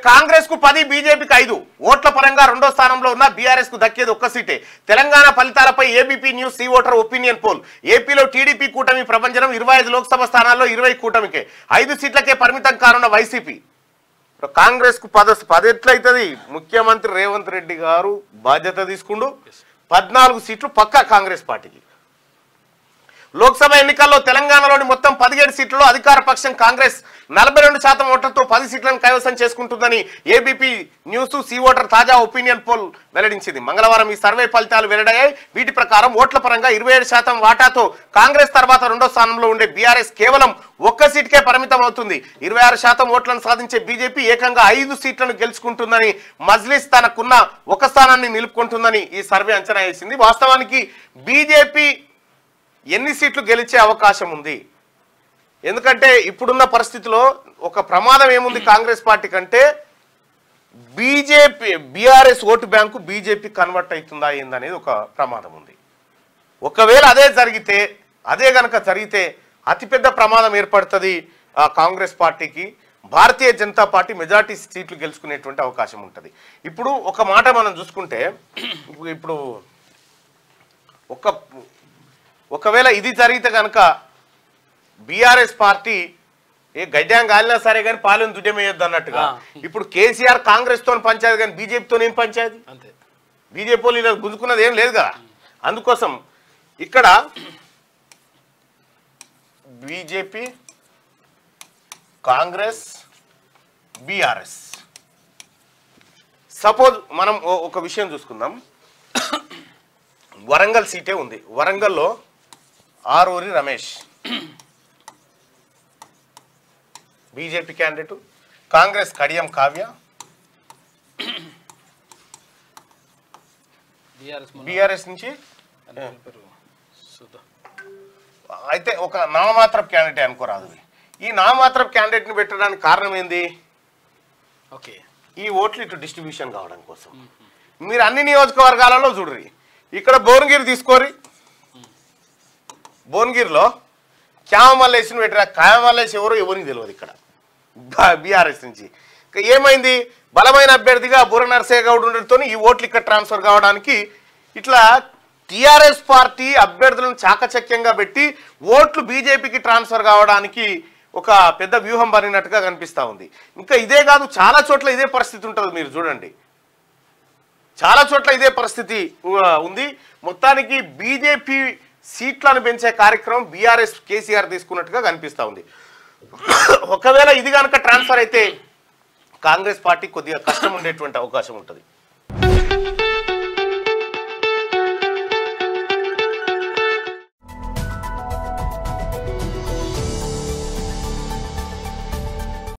కాంగ్రెస్ కు 10 బీజేపీకి 5 ఓట్ల పరంగా రెండో స్థానంలో ఉన్న బీఆర్ఎస్ కు దక్కేది ఒక్క సీటే. తెలంగాణ ఫలితాలపై ABP news C voter opinion poll. ఏపీలో టీడీపీ కూటమి ప్రపంచం 25 లోక్సభ స్థానాల్లో 20 కూటమికే, 5 సీట్లకే పరిమితం కానున్న వైసీపీ. కాంగ్రెస్ కు 10 ఎట్లయితుంది? ముఖ్యమంత్రి రేవంత్ రెడ్డి గారు బాధ్యత తీసుకుంటూ 14 సీట్లు పక్కా కాంగ్రెస్ పార్టీకి. లోక్సభ ఎన్నికల్లో తెలంగాణలోని మొత్తం 17 సీట్లలో అధికార పక్షం కాంగ్రెస్ 42% ఓట్లతో 10 సీట్లను కైవసం చేసుకుంటుందని ఏబీపీ న్యూస్ సీ ఓటర్ తాజా ఒపీనియన్ పోల్ వెల్లడించింది. మంగళవారం ఈ సర్వే ఫలితాలు వెల్లడయ్యాయి. వీటి ప్రకారం ఓట్ల పరంగా 27% వాటాతో కాంగ్రెస్ తర్వాత రెండో స్థానంలో ఉండే బీఆర్ఎస్ కేవలం ఒక్క సీటుకే పరిమితం అవుతుంది. 26% ఓట్లను సాధించే బీజేపీ ఏకంగా 5 సీట్లను గెలుచుకుంటుందని, మజ్లిస్ తనకున్న ఒక స్థానాన్ని నిలుపుకుంటుందని ఈ సర్వే అంచనా వేసింది. వాస్తవానికి బీజేపీ ఎన్ని సీట్లు గెలిచే అవకాశం ఉంది? ఎందుకంటే ఇప్పుడున్న పరిస్థితిలో ఒక ప్రమాదం ఏముంది కాంగ్రెస్ పార్టీ కంటే, BRS vote bank BJP convert అవుతుందా ఏందనేది ఒక ప్రమాదం ఉంది. ఒకవేళ అదే గనక జరిగితే అతిపెద్ద ప్రమాదం ఏర్పడుతుంది కాంగ్రెస్ పార్టీకి. భారతీయ జనతా పార్టీ మెజార్టీ సీట్లు గెలుచుకునేటువంటి అవకాశం ఉంటుంది. ఇప్పుడు ఒక మాట మనం చూసుకుంటే, ఇప్పుడు ఒకవేళ ఇది జరిగితే కనుక బీఆర్ఎస్ పార్టీ గడ్డం గాలినా సరే కానీ పాలన దుడ్డమేయొద్దు అన్నట్టుగా, ఇప్పుడు కేసీఆర్ కాంగ్రెస్ తో పంచాయతీ కానీ బీజేపీతో ఏం పంచాయతీ? బీజేపీ వాళ్ళు ఇలా గుంజుకున్నది ఏం లేదు కదా. అందుకోసం ఇక్కడ బీజేపీ, కాంగ్రెస్, బీఆర్ఎస్. సపోజ్ మనం ఒక విషయం చూసుకుందాం. వరంగల్ సీటే ఉంది. వరంగల్లో Aruri Ramesh BJP candidate, Congress Kadiyam Kavya, BRS నుంచి అయితే ఒక నామమాత్రపు క్యాండిడేట్ అనుకోరాదు. ఈ నామమాత్రపు క్యాండిడేట్ ని పెట్టడానికి కారణం ఏంది? ఈ ఓట్లు ఇటు డిస్ట్రిబ్యూషన్ కావడం కోసం. మీరు అన్ని నియోజకవర్గాలలో చూడరి. ఇక్కడ భువనగిరి తీసుకోరి. భువనగిరిలో క్యామల్లేసిని పెట్టిన క్యామల్లేసి ఎవరికి తెలియదు. ఇక్కడ బీఆర్ఎస్ నుంచి ఏమైంది? బలమైన అభ్యర్థిగా బుర్ర నరసయ్య గౌడ్ ఉండడంతో ఈ ఓట్లు ఇక్కడ ట్రాన్స్ఫర్ కావడానికి ఇట్లా టీఆర్ఎస్ పార్టీ అభ్యర్థులను చాకచక్యంగా పెట్టి ఓట్లు బీజేపీకి ట్రాన్స్ఫర్ కావడానికి ఒక పెద్ద వ్యూహం పడినట్టుగా కనిపిస్తూ ఉంది. ఇంకా ఇదే కాదు, చాలా చోట్ల ఇదే పరిస్థితి ఉంటుంది. మీరు చూడండి, చాలా చోట్ల ఇదే పరిస్థితి ఉంది. మొత్తానికి బీజేపీ సీట్లను పెంచే కార్యక్రమం బీఆర్ఎస్ కేసీఆర్ తీసుకున్నట్టుగా కనిపిస్తూ ఉంది. ఒకవేళ ఇది కనుక ట్రాన్స్ఫర్ అయితే కాంగ్రెస్ పార్టీ కొద్దిగా కష్టం ఉండేటువంటి అవకాశం ఉంటుంది.